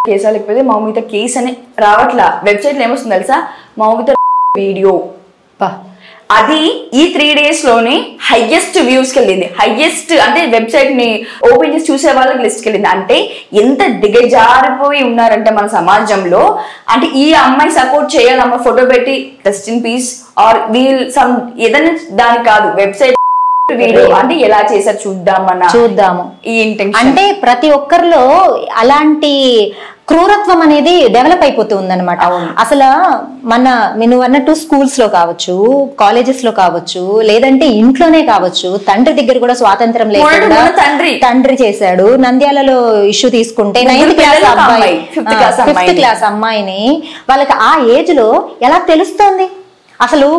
కేసా లేకపోతే మౌమిత కేస్ అని రావట్లా. వెబ్సైట్లో ఏమొస్తుంది తెలుసా, మౌమిత వీడియో. అది ఈ 3 days లోనే హైయెస్ట్ వ్యూస్కి వెళ్ళింది. హైయెస్ట్ అంటే వెబ్సైట్ ని ఓపెన్ చేసి చూసే వాళ్ళకి లిస్ట్కి వెళ్ళింది. అంటే ఎంత దిగజారిపోయి ఉన్నారంటే మన సమాజంలో. అంటే ఈ అమ్మాయి సపోర్ట్ చేయాలి, అమ్మాయి ఫోటో పెట్టి rest in peace are wheel some ఏదైనా దాని కాదు, వెబ్సైట్ వీడియో అంటే ఎలా చేశారు చూద్దాము ఈ ఇంటెన్షన్. అంటే ప్రతి ఒక్కరిలో అలాంటి క్రూరత్వం అనేది డెవలప్ అయిపోతుంది అనమాట. అసలు నువ్వు అన్నట్టు స్కూల్స్ లో కావచ్చు, కాలేజెస్ లో కావచ్చు, లేదంటే ఇంట్లోనే కావచ్చు, తండ్రి దగ్గర కూడా స్వాతంత్రం లేకుండా తండ్రి చేశాడు. నంద్యాలలో ఇష్యూ తీసుకుంటే 9th క్లాస్ అబ్బాయి 5th క్లాస్ అమ్మాయిని వాళ్ళకి ఆ ఏజ్ లో ఎలా తెలుస్తోంది అసలు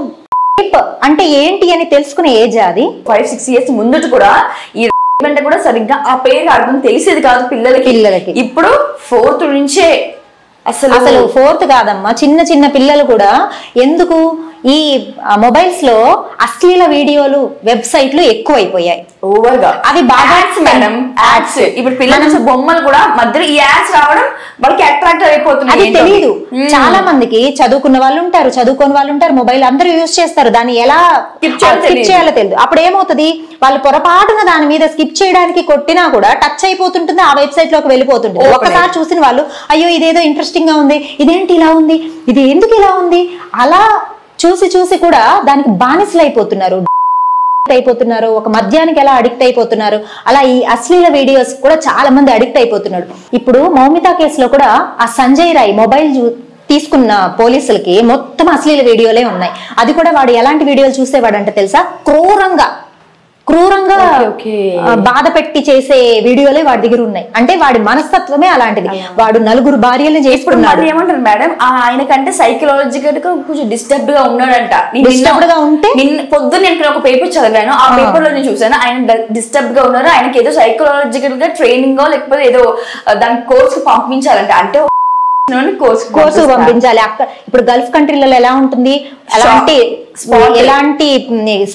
అంటే ఏంటి అని తెలుసుకునే ఏజ్ అది. 5-6 years ముందుట కూడా ఈ అంటే కూడా సరిగ్గా ఆ పేరు అర్థం తెలిసేది కాదు పిల్లలకి. ఇప్పుడు 4th నుంచే అసలు 4th కాదమ్మా, చిన్న చిన్న పిల్లలు కూడా ఎందుకు ఈ మొబైల్స్ లో అశ్లీల వీడియోలు వెబ్సైట్లు ఎక్కువైపోయాయి ఓవర్ గా. అవి బాగా మేడం యాడ్స్. ఇప్పుడు పిల్లల బొమ్మలు కూడా మధ్యలో ఈ యాడ్స్ రావడం వాళ్ళకి అట్రాక్ట్ అయిపోతుంది. అది తెలియదు. చాలా మందికి చదువుకున్న వాళ్ళు ఉంటారు, చదువుకోని వాళ్ళు ఉంటారు, మొబైల్ అందరూ యూజ్ చేస్తారు. దాన్ని ఎలా స్కిప్ చేయాలో తెలియదు. అప్పుడు ఏమవుతుంది, వాళ్ళు పొరపాటున దాని మీద స్కిప్ చేయడానికి కొట్టినా కూడా టచ్ అయిపోతుంటుంది, ఆ వెబ్సైట్ లోకి వెళ్ళిపోతుంటుంది. ఒకసారి చూసిన వాళ్ళు అయ్యో ఇదేదో ఇంట్రెస్టింగ్ గా ఉంది, ఇదేంటి ఇలా ఉంది, ఇది ఎందుకు ఇలా ఉంది, అలా చూసి కూడా దానికి బానిసలు అయిపోతున్నారు. ఒక మద్యానికి ఎలా అడిక్ట్ అయిపోతున్నారు, అలా ఈ అశ్లీల వీడియోస్ కూడా చాలా మంది అడిక్ట్ అయిపోతున్నారు. ఇప్పుడు మౌమిత కేసులో కూడా ఆ సంజయ్ రాయ్ మొబైల్ తీసుకున్న పోలీసులకి మొత్తం అశ్లీల వీడియోలే ఉన్నాయి. అది కూడా వాడు ఎలాంటి వీడియోలు చూసేవాడంటే తెలుసా, క్రూరంగా బాధ పెట్టి చేసే వీడియోలే వాడి దగ్గర ఉన్నాయి. అంటే వాడి మనస్తత్వమే అలాంటిది. వాడు 4 భార్యలు చేసుకున్నాడు. ఏమంటారు మేడం, ఆయన కంటే సైకలాజికల్ గా కొంచెం డిస్టర్బ్డ్ గా ఉన్నాడంట. డిస్టర్బ్డ్ గా ఉంటే పొద్దున్న నేను ఒక పేపర్ చదివాను, ఆ పేపర్ లో నేను చూసాను ఆయన డిస్టర్బ్డ్ గా ఉన్నారు. ఆయనకి ఏదో సైకలాజికల్ గా ట్రైనింగ్ లేకపోతే ఏదో దాని కోర్సు పంపించాలంట. అంటే కోర్సు పంపించాలి. అక్కడ ఇప్పుడు గల్ఫ్ కంట్రీలలో ఎలా ఉంటుంది, ఎలాంటి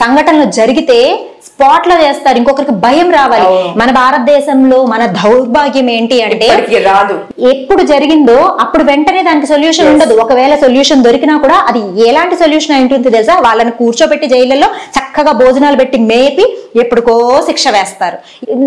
సంఘటనలు జరిగితే స్పాట్ లో చేస్తారు, ఇంకొకరికి భయం రావాలి. మన భారతదేశంలో మన దౌర్భాగ్యం ఏంటి అంటే రాదు, ఎప్పుడు జరిగిందో అప్పుడు వెంటనే దానికి సొల్యూషన్ ఉండదు. ఒకవేళ సొల్యూషన్ దొరికినా కూడా అది ఎలాంటి సొల్యూషన్ అయి ఉంటుంది తెలుసా, వాళ్ళని కూర్చోబెట్టి జైళ్ళలో చక్కగా భోజనాలు పెట్టి మేపి ఎప్పుడుకో శిక్ష వేస్తారు.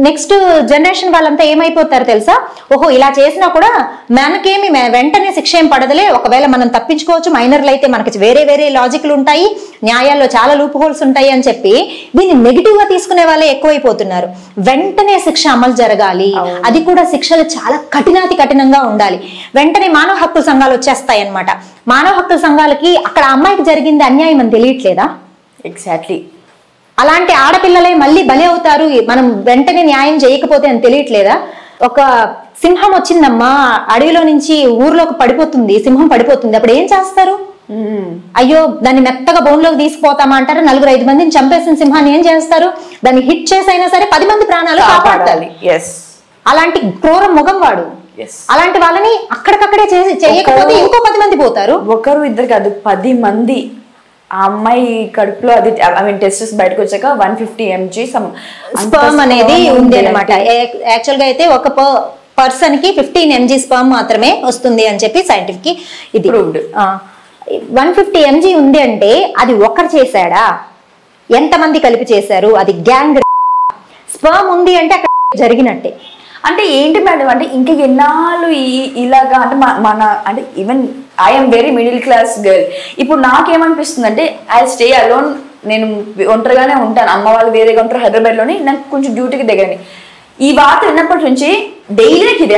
నెక్స్ట్ జనరేషన్ వాళ్ళంతా ఏమైపోతారు తెలుసా, ఓహో ఇలా చేసినా కూడా మనకేమి వెంటనే శిక్ష ఏం పడదలే, ఒకవేళ మనం తప్పించుకోవచ్చు, మైనర్లు అయితే మనకి వేరే లాజిక్లు ఉంటాయి, న్యాయాల్లో చాలా లూప్ హోల్స్ ఉంటాయి అని చెప్పి దీన్ని నెగిటివ్ గా తీసుకునే వాళ్ళే ఎక్కువైపోతున్నారు. వెంటనే శిక్ష అమలు జరగాలి, అది కూడా శిక్షలు చాలా కఠినంగా ఉండాలి. వెంటనే మానవ హక్కుల సంఘాలు వచ్చేస్తాయి అన్నమాట. మానవ హక్కుల సంఘాలకి అక్కడ అమ్మాయికి జరిగింది అన్యాయం అని తెలియట్లేదా? ఎగ్జాక్ట్లీ. అలాంటి ఆడపిల్లలే మళ్ళీ బలి అవుతారు మనం వెంటనే న్యాయం చేయకపోతే అని తెలియట్లేదా? ఒక సింహం వచ్చిందమ్మా, అడవిలో నుంచి ఊర్లోకి పడిపోతుంది, సింహం పడిపోతుంది, అప్పుడు ఏం చేస్తారు? అయ్యో దాన్ని మెత్తగా బోన్లోకి తీసుకుపోతామా అంటారు. 4-5 మందిని చంపేసిన సింహాన్ని ఏం చేస్తారు, దాన్ని హిట్ చేసైనా సరే 10 మంది ప్రాణాలు కాపాడాలి. అలాంటి క్రూర మొగం వాడు. అలాంటి వాళ్ళని అక్కడికక్కడే చేయకపోతే ఇంకో 10 మంది పోతారు. 1-2 కాదు, 10 మంది. ఆ అమ్మాయి కడుపులో అది టెస్టెస్ బయటకు వచ్చాక 150 mg స్పర్మ్ అనేది ఉంది అనమాట. యాక్చువల్ గా అయితే ఒక పర్సన్ కి 15 mg స్పర్మ్ మాత్రమే వస్తుంది అని చెప్పి సైంటిఫిక్ ఇది 150 mg ఉంది అంటే అది ఒకరు చేశాడా, ఎంతమంది కలిపి చేశారు, అది గ్యాంగ్. స్పర్మ్ ఉంది అంటే అక్కడ జరిగినట్టే. అంటే ఏంటి మేడం, అంటే ఇంకా ఎన్నాళ్ళు ఇలాగా అంటే మన అంటే even I'm very middle class girl. ఇప్పుడు నాకేమనిపిస్తుంది అంటే ఐ స్టే అలోన్, నేను ఒంటరిగానే ఉంటాను, అమ్మ వాళ్ళు వేరేగా ఉంటారు హైదరాబాద్లోని, నాకు కొంచెం డ్యూటీకి దగ్గరని. ఈ వార్త విన్నప్పటి నుంచి డైలీ నాకు ఇదే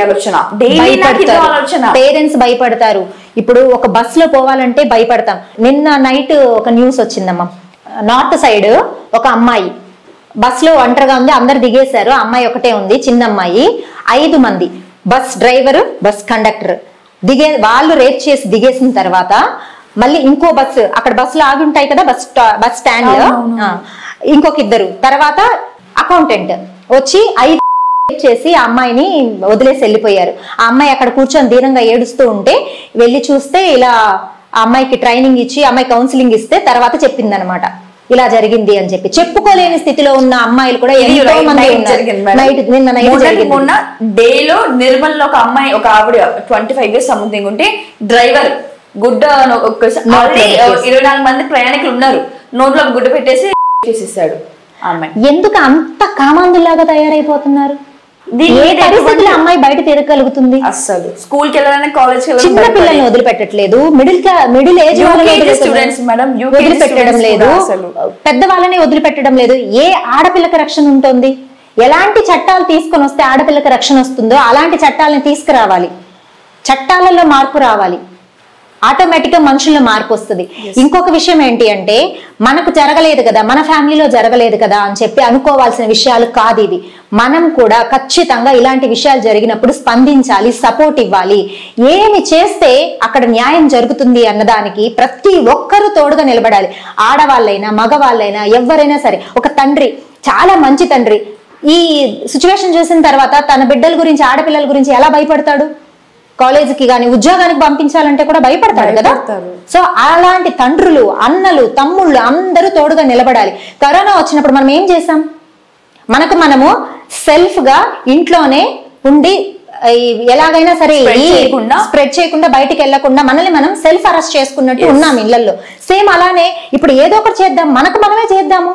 ఆలోచన, పేరెంట్స్ భయపడతారు. ఇప్పుడు ఒక బస్ లో పోవాలంటే భయపడతాం. నిన్న నైట్ ఒక న్యూస్ వచ్చిందమ్మా, నార్త్ సైడ్ ఒక అమ్మాయి బస్ లో ఒంటరిగా ఉంది, అందరు దిగేశారు, అమ్మాయి ఒకటే ఉంది, చిన్న అమ్మాయి. 5 మంది బస్ డ్రైవర్, బస్ కండక్టర్ వాళ్ళు రేప్ చేసి దిగేసిన తర్వాత మళ్ళీ ఇంకో బస్సు, అక్కడ బస్సులు ఆగి ఉంటాయి కదా బస్ స్టాండ్ లో, ఇంకొక 2 తర్వాత అకౌంటెంట్ వచ్చి 5 చేసి ఆ అమ్మాయిని వదిలేసి వెళ్ళిపోయారు. ఆ అమ్మాయి అక్కడ కూర్చొని దీనంగా ఏడుస్తూ ఉంటే వెళ్ళి చూస్తే ఇలా ఆ అమ్మాయికి ట్రైనింగ్ ఇచ్చి అమ్మాయి కౌన్సిలింగ్ ఇస్తే తర్వాత చెప్పింది అనమాట, ఇలా జరిగింది అని చెప్పి చెప్పుకోలేని స్థితిలో ఉన్న అమ్మాయిలు కూడా ఎంతో మంది ఉన్నారు. మొన్న డేలో నిర్మల్ లో ఒక అమ్మాయి, ఒక ఆవిడ 25 years సంథింగ్ ఉంటే డ్రైవర్ గుడ్డ 24 మంది ప్రయాణికులు ఉన్నారు, నోట్లో గుడ్డ పెట్టేసి చేసిస్తాడు అమ్మాయి. ఎందుకు అంత కామాంధుల్లాగా తయారైపోతున్నారు? అమ్మాయి బయట తిరగలుగుతుంది? అసలు స్కూల్ కి వెళ్ళాలని, కాలేజ్ కి చిన్న పిల్లల్ని వదిలిపెట్టట్లేదు, మిడిల్ ఏజ్ వదిలిపెట్టడం లేదు, పెద్ద వాళ్ళని వదిలిపెట్టడం లేదు. ఏ ఆడపిల్లకి రక్షణ ఉంటుంది? ఎలాంటి చట్టాలు తీసుకొని వస్తే ఆడపిల్లకి రక్షణ వస్తుందో అలాంటి చట్టాలను తీసుకురావాలి. చట్టాలలో మార్పు రావాలి, ఆటోమేటిక్ గా మనుషుల్లో మార్పు వస్తుంది. ఇంకొక విషయం ఏంటి అంటే, మనకు జరగలేదు కదా, మన ఫ్యామిలీలో జరగలేదు కదా అని చెప్పి అనుకోవాల్సిన విషయాలు కాదు ఇవి. మనం కూడా ఖచ్చితంగా ఇలాంటి విషయాలు జరిగినప్పుడు స్పందించాలి, సపోర్ట్ ఇవ్వాలి. ఏమి చేస్తే అక్కడ న్యాయం జరుగుతుంది అన్నదానికి ప్రతి ఒక్కరూ తోడుగా నిలబడాలి. ఆడవాళ్ళైనా మగవాళ్ళైనా ఎవరైనా సరే. ఒక తండ్రి, చాలా మంచి తండ్రి, ఈ సిచ్యువేషన్ చూసిన తర్వాత తన బిడ్డల గురించి, ఆడపిల్లల గురించి ఎలా భయపడతాడు? కాలేజీకి కానీ ఉద్యోగానికి పంపించాలంటే కూడా భయపడతాడు కదా. సో అలాంటి తండ్రులు, అన్నలు, తమ్ముళ్ళు అందరూ తోడుగా నిలబడాలి. కరోనా వచ్చినప్పుడు మనం ఏం చేసాం? మనము సెల్ఫ్ గా ఇంట్లోనే ఉండి ఎలాగైనా సరే స్ప్రెడ్ చేయకుండా, బయటికి వెళ్లకుండా మనల్ని మనం సెల్ఫ్ అరెస్ట్ చేసుకున్నట్టు ఉన్నాం ఇళ్లలో. సేమ్ అలానే ఇప్పుడు ఏదో ఒకటి చేద్దాం, మనమే చేద్దాము.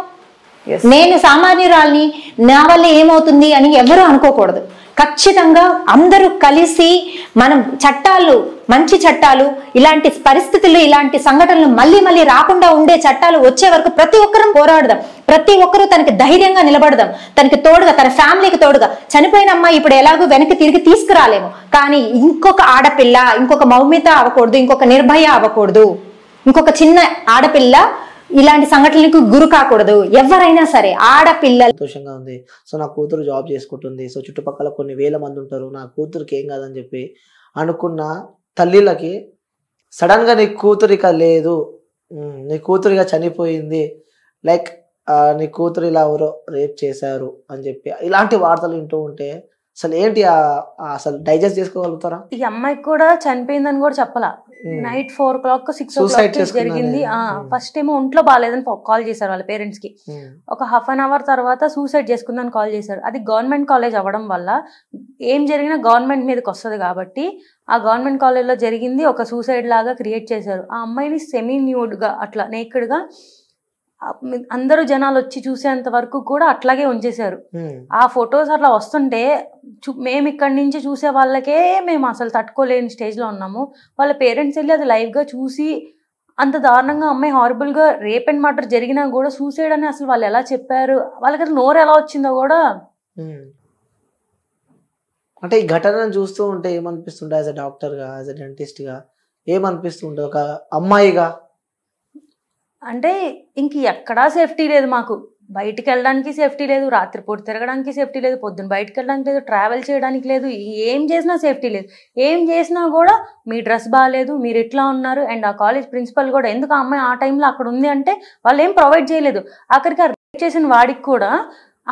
నేను సామాన్యురాల్ని, నా వల్ల ఏమవుతుంది అని ఎవరు అనుకోకూడదు. ఖచ్చితంగా అందరూ కలిసి మనం చట్టాలు, మంచి చట్టాలు, ఇలాంటి పరిస్థితులు, ఇలాంటి సంఘటనలు మళ్ళీ రాకుండా ఉండే చట్టాలు వచ్చే వరకు ప్రతి ఒక్కరూ పోరాడదాం. ప్రతి ఒక్కరూ తనకి ధైర్యంగా నిలబడదాం, తనకి తోడుగా, తన ఫ్యామిలీకి తోడుగా. చనిపోయిన అమ్మాయి ఇప్పుడు ఎలాగో వెనక్కి తిరిగి తీసుకురాలేము, కానీ ఇంకొక ఆడపిల్ల, ఇంకొక మౌమిత అవ్వకూడదు, ఇంకొక నిర్భయ అవ్వకూడదు, ఇంకొక చిన్న ఆడపిల్ల ఇలాంటి సంఘటనలకు గురి కాకూడదు. ఎవరైనా సరే ఆడపిల్లలు. సంతోషంగా ఉంది. సో నా కూతురు జాబ్ చేసుకుంటుంది, సో చుట్టుపక్కల కొన్ని వేల మంది ఉంటారు, నా కూతురికి ఏం కాదని చెప్పి అనుకున్న తల్లిలకి సడన్ గా నీ కూతురిక లేదు, నీ కూతురిగా చనిపోయింది, లైక్ నీ కూతురు ఇలా ఎవరో రేప్ చేశారు అని చెప్పి ఇలాంటి వార్తలు వింటూ ఉంటే అసలు ఏంటి అసలు డైజెస్ట్ చేసుకోగలుగుతారా? ఈ అమ్మాయికి కూడా చనిపోయిందని కూడా చెప్పాల. నైట్ 4 o'clock 6 o'clock జరిగింది. ఫస్ట్ ఏమో ఒంట్లో బాగాలేదని కాల్ చేశారు వాళ్ళ పేరెంట్స్ కి. ఒక ½ an hour తర్వాత సూసైడ్ చేసుకుందని కాల్ చేశారు. అది గవర్నమెంట్ కాలేజ్ అవ్వడం వల్ల ఏం జరిగినా గవర్నమెంట్ మీదకి వస్తుంది కాబట్టి ఆ గవర్నమెంట్ కాలేజ్ లో జరిగింది ఒక సూసైడ్ లాగా క్రియేట్ చేశారు. ఆ అమ్మాయిని సెమీ న్యూడ్ గా, అట్లా నేకెడ్ గా అందరూ జనాలు వచ్చి చూసేంత వరకు కూడా అట్లాగే ఉంచేశారు. ఆ ఫొటోస్ అట్లా వస్తుంటే మేము ఇక్కడి నుంచి చూసే వాళ్ళకే మేము అసలు తట్టుకోలేని స్టేజ్ లో ఉన్నాము. వాళ్ళ పేరెంట్స్ వెళ్ళి అది లైవ్ గా చూసి అంత దారుణంగా అమ్మాయి హారబుల్ గా రేప్ అండ్ మర్డర్ జరిగినా కూడా సూసైడ్ అని అసలు వాళ్ళు ఎలా చెప్పారు, వాళ్ళకి అసలు నోరు ఎలా వచ్చిందో కూడా. అంటే ఈ ఘటనను చూస్తూ ఉంటే ఏమనిపిస్తుండే? యాజ్ అ డాక్టర్ గా, యాజ్ అ డెంటిస్ట్ గా ఏమనిపిస్తుండే ఒక అమ్మాయిగా? అంటే ఇంక ఎక్కడా సేఫ్టీ లేదు మాకు. బయటికి వెళ్ళడానికి సేఫ్టీ లేదు, రాత్రిపూట తిరగడానికి సేఫ్టీ లేదు, పొద్దున్న బయటకు వెళ్ళడానికి లేదు, ట్రావెల్ చేయడానికి లేదు, ఏం చేసినా సేఫ్టీ లేదు. ఏం చేసినా కూడా మీ డ్రెస్ బాగాలేదు, మీరు ఎట్లా ఉన్నారు. అండ్ ఆ కాలేజ్ ప్రిన్సిపల్ కూడా ఎందుకు ఆ అమ్మాయి ఆ టైంలో అక్కడ ఉంది అంటే వాళ్ళు ఏం ప్రొవైడ్ చేయలేదు. ఆఖరికి ఆ రేప్ చేసిన వాడికి కూడా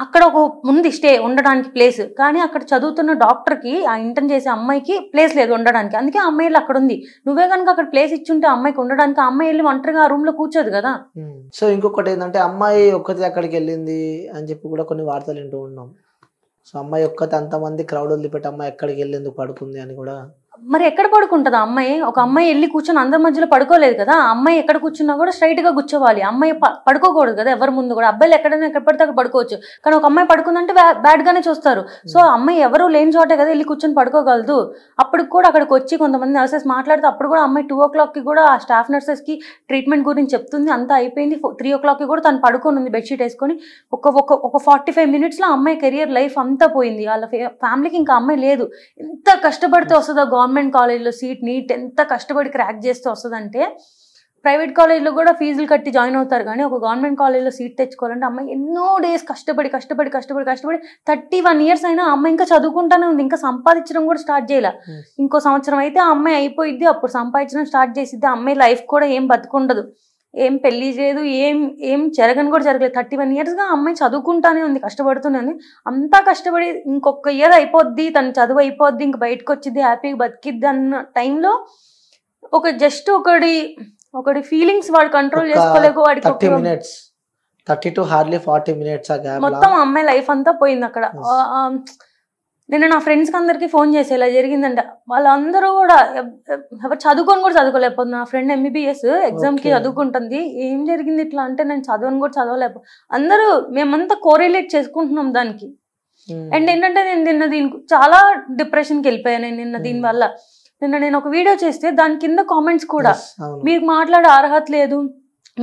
అక్కడ ఒక ఉంది స్టే ఉండడానికి ప్లేస్, కానీ అక్కడ చదువుతున్న డాక్టర్కి, ఆ ఇంటర్న్ చేసే అమ్మాయికి ప్లేస్ లేదు ఉండడానికి. అందుకే ఆ అమ్మాయిలు అక్కడ ఉంది. నువ్వే కనుక అక్కడ ప్లేస్ ఇచ్చుంటే అమ్మాయికి ఉండడానికి, ఆ అమ్మాయి వెళ్ళి ఒంటరిగా ఆ రూమ్ లో కూర్చోదు కదా. సో ఇంకొకటి ఏంటంటే అమ్మాయి ఒక్కతే అక్కడికి వెళ్ళింది అని చెప్పి కూడా కొన్ని వార్తలు వింటూ ఉన్నాం. సో అమ్మాయి ఒక్కతే అంతమంది క్రౌడ్ వదిలిపెట్టి అమ్మాయి ఎక్కడికి వెళ్ళేందుకు పడుకుంది అని కూడా. మరి ఎక్కడ పడుకుంటుంది ఆ అమ్మాయి? ఒక అమ్మాయి వెళ్ళి కూర్చొని అందరి మధ్యలో పడుకోలేదు కదా. ఆ అమ్మాయి ఎక్కడ కూర్చున్నా కూడా స్ట్రైట్ గా కూర్చోవాలి. అమ్మాయి పడుకోకూడదు కదా ఎవరి ముందు కూడా. అబ్బాయిలు ఎక్కడైనా ఎక్కడ పడితే అక్కడ పడుకోవచ్చు, కానీ ఒక అమ్మాయి పడుకుందంటే బ్యాడ్ గానే చూస్తారు. సో అమ్మాయి ఎవరు లేని చోటే కదా వెళ్ళి కూర్చొని పడుకోగలదు. అప్పుడు కూడా అక్కడికి వచ్చి కొంతమంది నర్సెస్ మాట్లాడితే అప్పుడు కూడా అమ్మాయి 2 o'clock కి కూడా ఆ స్టాఫ్ నర్సెస్ కి ట్రీట్మెంట్ గురించి చెప్తుంది. అంతా అయిపోయింది. 3 o'clock కి కూడా తను పడుకొని ఉంది బెడ్షీట్ వేసుకొని. ఒక 45 minutes లో అమ్మాయి కెరియర్ లైఫ్ అంతా పోయింది. వాళ్ళ ఫ్యామిలీకి ఇంకా అమ్మాయి లేదు. ఎంత కష్టపడితే వస్తుందో గవర్నమెంట్ కాలేజ్లో సీట్, నీట్ ఎంత కష్టపడి క్రాక్ చేస్తే వస్తుందంటే. ప్రైవేట్ కాలేజ్లో కూడా ఫీజులు కట్టి జాయిన్ అవుతారు, కానీ ఒక గవర్నమెంట్ కాలేజ్లో సీట్ తెచ్చుకోవాలంటే అమ్మాయి ఎన్నో డేస్ కష్టపడి 31 years అయినా అమ్మాయి ఇంకా చదువుకుంటానే ఉంది. ఇంకా సంపాదించడం కూడా స్టార్ట్ చేయాల. ఇంకో సంవత్సరం అయితే ఆ అమ్మాయి అయిపోయిద్ది, అప్పుడు సంపాదించడం స్టార్ట్ చేసిద్ది. అమ్మాయి లైఫ్ కూడా ఏం బతుకుండదు, ఏం పెళ్లి చేయదు, ఏం జరగని కూడా జరగలేదు. 31 years గా అమ్మాయి చదువుకుంటానే ఉంది, కష్టపడుతూనే ఉంది. అంతా కష్టపడి ఇంకొక ఇయర్ అయిపోద్ది, తన చదువు అయిపోద్ది, ఇంక బయటకు వచ్చిద్ది, హ్యాపీగా బతికిద్ది అన్న టైంలో ఒక జస్ట్ ఒకటి ఫీలింగ్స్ వాడు కంట్రోల్ చేసుకోలేక వాడికి 30 minutes 30 to hardly 40 minutes ఆ గ్యాప్ మొత్తం అమ్మాయి లైఫ్ అంతా పోయింది అక్కడ. నేను నా ఫ్రెండ్స్ కి అందరికి ఫోన్ చేసి ఇలా జరిగిందంట. వాళ్ళందరూ కూడా ఎవరు చదువుకొని కూడా చదువుకోలేకపోతుంది. నా ఫ్రెండ్ ఎంబీబీఎస్ ఎగ్జామ్ కి చదువుకుంటుంది. ఏం జరిగింది ఇట్లా అంటే నేను చదవని కూడా చదవలేకపో అందరూ మేమంతా కోరిలేట్ చేసుకుంటున్నాం దానికి. అండ్ ఏంటంటే నేను నిన్న దీనికి చాలా డిప్రెషన్కి వెళ్ళిపోయాను నిన్న దీని వల్ల. నిన్న నేను ఒక వీడియో చేస్తే దాని కింద కామెంట్స్ కూడా మీకు మాట్లాడే అర్హత లేదు,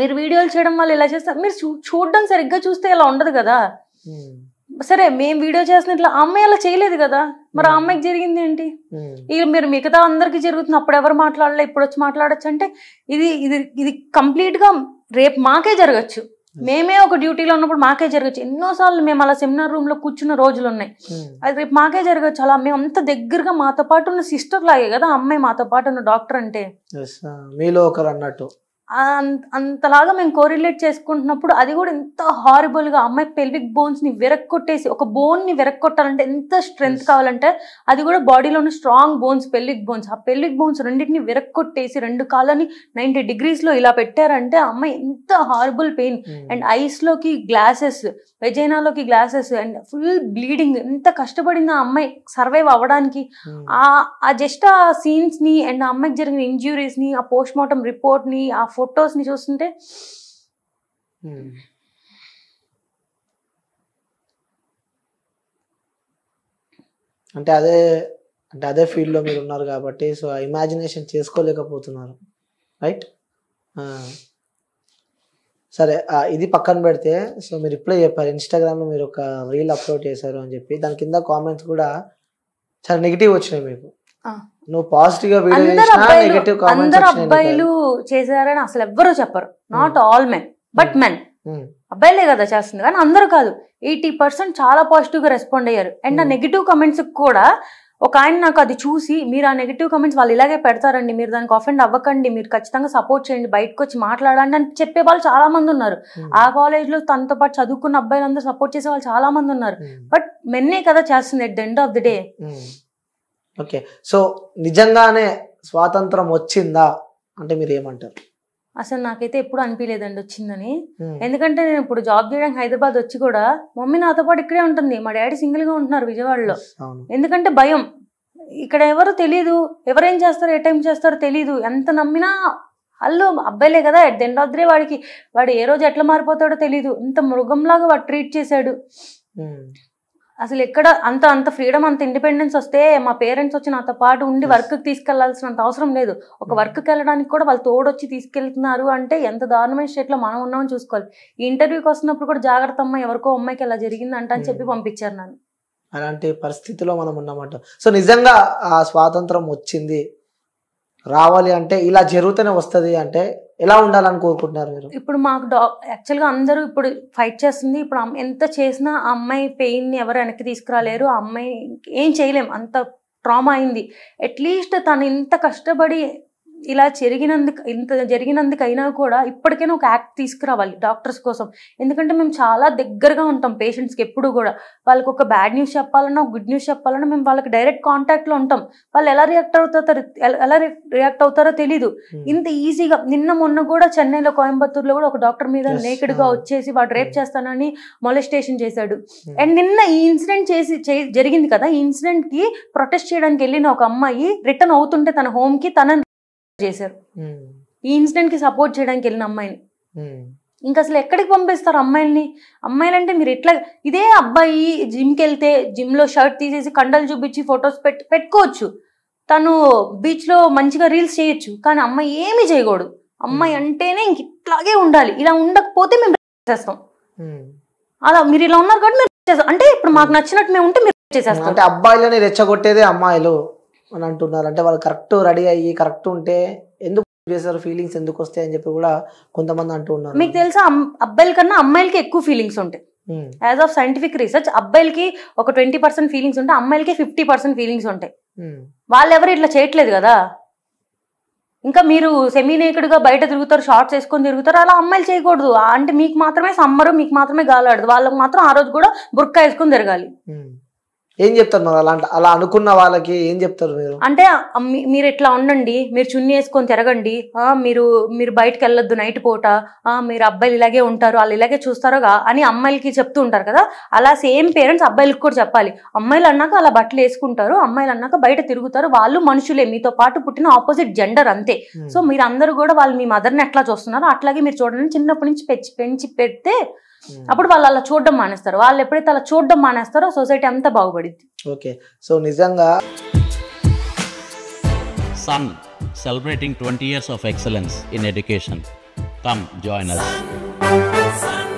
మీరు వీడియోలు చేయడం వల్ల ఇలా చేస్తారు, మీరు చూడడం సరిగ్గా చూస్తే ఇలా ఉండదు కదా. సరే మేము వీడియో చేసిన ఇట్లా అమ్మాయి అలా చేయలేదు కదా, మరి ఆ అమ్మాయికి జరిగింది ఏంటి? ఇది మీరు మిగతా అందరికి జరుగుతుంది, అప్పుడు ఎవరు మాట్లాడలే ఇప్పుడు వచ్చి మాట్లాడచ్చు అంటే ఇది ఇది ఇది కంప్లీట్ గా రేపు మాకే జరగచ్చు. మేమే ఒక డ్యూటీలో ఉన్నప్పుడు మాకే జరగచ్చు. ఎన్నోసార్లు మేము అలా సెమినార్ రూమ్ లో కూర్చున్న రోజులు ఉన్నాయి. అది రేపు మాకే జరగచ్చు. అలా మేము అంత దగ్గరగా మాతో పాటు ఉన్న సిస్టర్ లాగే కదా అమ్మాయి మాతో పాటు ఉన్న డాక్టర్ అంటే మీలో ఒకరు అన్నట్టు అంతలాగా మేము కోరిలేట్ చేసుకుంటున్నప్పుడు అది కూడా ఎంత హారిబుల్ గా అమ్మాయి పెల్విక్ బోన్స్ ని విరక్కొట్టేసి ఒక బోన్ ని విరక్కొట్టాలంటే ఎంత స్ట్రెంగ్త్ కావాలంటే అది కూడా బాడీలో ఉన్న స్ట్రాంగ్ బోన్స్ పెల్విక్ బోన్స్, ఆ పెల్విక్ బోన్స్ రెండింటిని విరక్కొట్టేసి 2 కాళ్ళని 90 degrees లో ఇలా పెట్టారంటే అమ్మాయి ఎంత హారిబుల్ పెయిన్. అండ్ ఐస్ లోకి గ్లాసెస్, వెజైనాలోకి గ్లాసెస్ అండ్ ఫుల్ బ్లీడింగ్. ఎంత కష్టపడింది ఆ అమ్మాయి సర్వైవ్ అవ్వడానికి. ఆ జస్ట్ ఆ సీన్స్ ని అండ్ ఆ అమ్మాయికి జరిగిన ఇంజ్యూరీస్ ని, ఆ పోస్ట్ మార్టం రిపోర్ట్ ని, ఆ ఫొటోస్ ని చూస్తుంటే అంటే అదే ఫీల్డ్ లో మీరు ఉన్నారు కాబట్టి సో ఇమాజినేషన్ చేసుకోలేకపోతున్నారు, రైట్? సరే, ఇది పక్కన పెడితే సో మీరు ఇప్పుడే చెప్పారు ఇన్స్టాగ్రామ్ లో మీరు ఒక రీల్ అప్లోడ్ చేశారు అని చెప్పి, దాని కింద కామెంట్స్ కూడా చాలా నెగిటివ్ వచ్చినాయి మీకు. నువ్వు పాజిటివ్ గా వీడియో చేసినా నెగటివ్ కామెంట్స్ అందరు అబ్బాయిలు చేశారని అసలు ఎవ్వరూ చెప్పరు. Not all men but men. అబ్బాయిలే కదా చేస్తుంది కానీ అందరూ కాదు. 80% చాలా పాజిటివ్ గా రెస్పాండ్ అయ్యారు. అండ్ ఆ నెగిటివ్ కమెంట్స్ కూడా ఒక ఆయన నాకు అది చూసి మీరు ఆ నెగిటివ్ కమెంట్స్ వాళ్ళు ఇలాగే పెడతారండి, మీరు దానికి అఫెండ్ అవ్వకండి, మీరు ఖచ్చితంగా సపోర్ట్ చేయండి, బయటకు వచ్చి మాట్లాడండి అని చెప్పే వాళ్ళు చాలా మంది ఉన్నారు. ఆ కాలేజ్ లో తనతో పాటు చదువుకున్న అబ్బాయిలందరూ సపోర్ట్ చేసే వాళ్ళు చాలా మంది ఉన్నారు. బట్ మెన్నే కదా చేస్తుంది at the end of the day. Okay, so నిజంగానే స్వాతంత్రం వచ్చిందా అంటే మీరు ఏమంటారు? అసలు నాకైతే ఎప్పుడు అనిపించలేదండి వచ్చిందని. ఎందుకంటే నేను ఇప్పుడు జాబ్ చేయడానికి హైదరాబాద్ వచ్చి కూడా మమ్మీ నాతో పాటు ఇక్కడే ఉంటుంది, మా డాడీ సింగిల్ గా ఉంటున్నారు విజయవాడలో. ఎందుకంటే భయం, ఇక్కడ ఎవరు తెలియదు, ఎవరేం చేస్తారో ఏ టైం చేస్తారో తెలీదు. ఎంత నమ్మినా వాళ్ళు అబ్బాయిలే కదా at the end of the day వాడు ఏ రోజు ఎట్లా మారిపోతాడో తెలీదు. ఇంత మృగంలాగా వాడు ట్రీట్ చేశాడు. అసలు ఎక్కడ అంత ఫ్రీడమ్ అంత ఇండిపెండెన్స్ వస్తే మా పేరెంట్స్ వచ్చి నాతో పాటు ఉండి వర్క్ తీసుకెళ్లాల్సినంత అవసరం లేదు. ఒక వర్క్కి వెళ్ళడానికి కూడా వాళ్ళు తోడొచ్చి తీసుకెళ్తున్నారు అంటే ఎంత దారుణమైన స్టేట్ లో మనం ఉన్నామని చూసుకోవాలి. ఈ ఇంటర్వ్యూకి వస్తున్నప్పుడు కూడా జాగ్రత్త అమ్మ, ఎవరికో అమ్మాయికి ఎలా జరిగిందంట అని చెప్పి పంపించారు నన్ను. అలాంటి పరిస్థితిలో మనం ఉన్నామంట. సో నిజంగా ఆ స్వాతంత్రం వచ్చింది, రావాలి అంటే ఇలా జరుగుతూనే వస్తుంది అంటే ఎలా ఉండాలని కోరుకుంటున్నారు మీరు? ఇప్పుడు మాకు యాక్చువల్గా అందరూ ఇప్పుడు ఫైట్ చేస్తుంది. ఇప్పుడు ఎంత చేసినా ఆ అమ్మాయి పెయిన్ ని ఎవరు వెనక్కి తీసుకురాలేరు. ఆ అమ్మాయి ఏం చేయలేం, అంత ట్రామా అయింది. అట్లీస్ట్ తను ఇంత కష్టపడి ఇలా జరిగినందుకైనా కూడా ఇప్పటికైనా ఒక యాక్ట్ తీసుకురావాలి డాక్టర్స్ కోసం. ఎందుకంటే మేము చాలా దగ్గరగా ఉంటాం పేషెంట్స్కి. ఎప్పుడు కూడా వాళ్ళకి ఒక బ్యాడ్ న్యూస్ చెప్పాలన్నా, గుడ్ న్యూస్ చెప్పాలన్నా మేము వాళ్ళకి డైరెక్ట్ కాంటాక్ట్లో ఉంటాం. వాళ్ళు ఎలా రియాక్ట్ అవుతారో తెలీదు ఇంత ఈజీగా. నిన్న మొన్న కూడా చెన్నైలో, కోయంబత్తూరులో కూడా ఒక డాక్టర్ మీద నేకెడ్ గా వచ్చేసి వాడు రేప్ చేస్తానని మొలెస్టేషన్ చేశాడు. అండ్ నిన్న ఈ ఇన్సిడెంట్ జరిగింది కదా, ఈ ఇన్సిడెంట్ కి ప్రొటెస్ట్ చేయడానికి వెళ్ళిన ఒక అమ్మాయి రిటర్న్ అవుతుంటే తన హోమ్ కి తనని చేశారు. ఈ ఇన్సిడెంట్ కి సపోర్ట్ చేయడానికి వెళ్ళిన అమ్మాయిని. ఇంకా అసలు ఎక్కడికి పంపిస్తారు అమ్మాయిల్ని? అమ్మాయిలంటే మీరు ఎట్లా, ఇదే అబ్బాయి జిమ్కి వెళ్తే జిమ్ లో షర్ట్ తీసేసి కండలు చూపించి ఫొటోస్ పెట్టుకోవచ్చు, తను బీచ్ లో మంచిగా రీల్స్ చేయొచ్చు. కానీ అమ్మాయి ఏమీ చేయకూడదు. అమ్మాయి అంటేనే ఇంక ఇట్లాగే ఉండాలి. ఇలా ఉండకపోతే మేము చేస్తాం. అలా మీరు ఇలా ఉన్నారు కాబట్టి మీరు చేస్తాం అంటే ఇప్పుడు మాకు నచ్చినట్టు మేము ఉంటే మీరు చేసేస్తాం. అంటే అబ్బాయిలని రెచ్చగొట్టేదే అమ్మాయిలు అని అంటున్నారు. అంటే వాళ్ళు కరెక్ట్ రెడీ అయ్యి కరెక్ట్ ఉంటే ఎందుకు చేస్తారు, ఫీలింగ్స్ ఎందుకు వస్తాయి అని చెప్పి కూడా కొంతమంది అంటూ ఉన్నారు. మీకు తెలుసా అబ్బాయిల కన్నా అమ్మాయిలకి ఎక్కువ ఫీలింగ్స్ ఉంటాయి. యాజ్ ఆఫ్ సైంటిఫిక్ రీసెర్చ్ అబ్బాయిలకి ఒక 20% ఫీలింగ్స్ ఉంటాయి, అమ్మాయిలకి 50% ఫీలింగ్స్ ఉంటాయి. వాళ్ళు ఎవరు ఇట్లా చేయట్లేదు కదా. ఇంకా మీరు సెమీ నేకెడ్ గా బయట తిరుగుతారు, షార్ట్స్ వేసుకొని తిరుగుతారు, అలా అమ్మాయిలు చేయకూడదు. అంటే మీకు మాత్రమే సమ్మరు, మీకు మాత్రమే గాలాడదు, వాళ్ళకి మాత్రం ఆ రోజు కూడా బుర్కా వేసుకొని తిరగాలి. ఏం చెప్తారు మరి అలా అనుకున్న వాళ్ళకి ఏం చెప్తారు మీరు? అంటే మీరు ఇట్లా ఉండండి, మీరు చున్నీ వేసుకొని తిరగండి, మీరు బయటకు వెళ్ళొద్దు నైట్ పూట, మీరు అబ్బాయిలు ఇలాగే ఉంటారు, వాళ్ళు ఇలాగే చూస్తారుగా అని అమ్మాయిలకి చెప్తూ ఉంటారు కదా. అలా సేమ్ పేరెంట్స్ అబ్బాయిలకు కూడా చెప్పాలి. అమ్మాయిలు అన్నాక అలా బట్టలు వేసుకుంటారు, అమ్మాయిలు అన్నాక బయట తిరుగుతారు, వాళ్ళు మనుషులే, మీతో పాటు పుట్టిన ఆపోజిట్ జెండర్ అంతే. సో మీరు అందరూ కూడా వాళ్ళు మీ మదర్ని ఎట్లా చూస్తున్నారో అట్లాగే మీరు చూడండి. చిన్నప్పటి నుంచి పెంచి పెడితే అప్పుడు వాళ్ళు అలా చూడడం మానేస్తారు. వాళ్ళు ఎప్పుడైతే అలా చూడడం మానేస్తారో సొసైటీ అంతా బాగుపడింది. ఓకే, సో నిజంగా Sun celebrating 20 years of excellence in education. Come join us.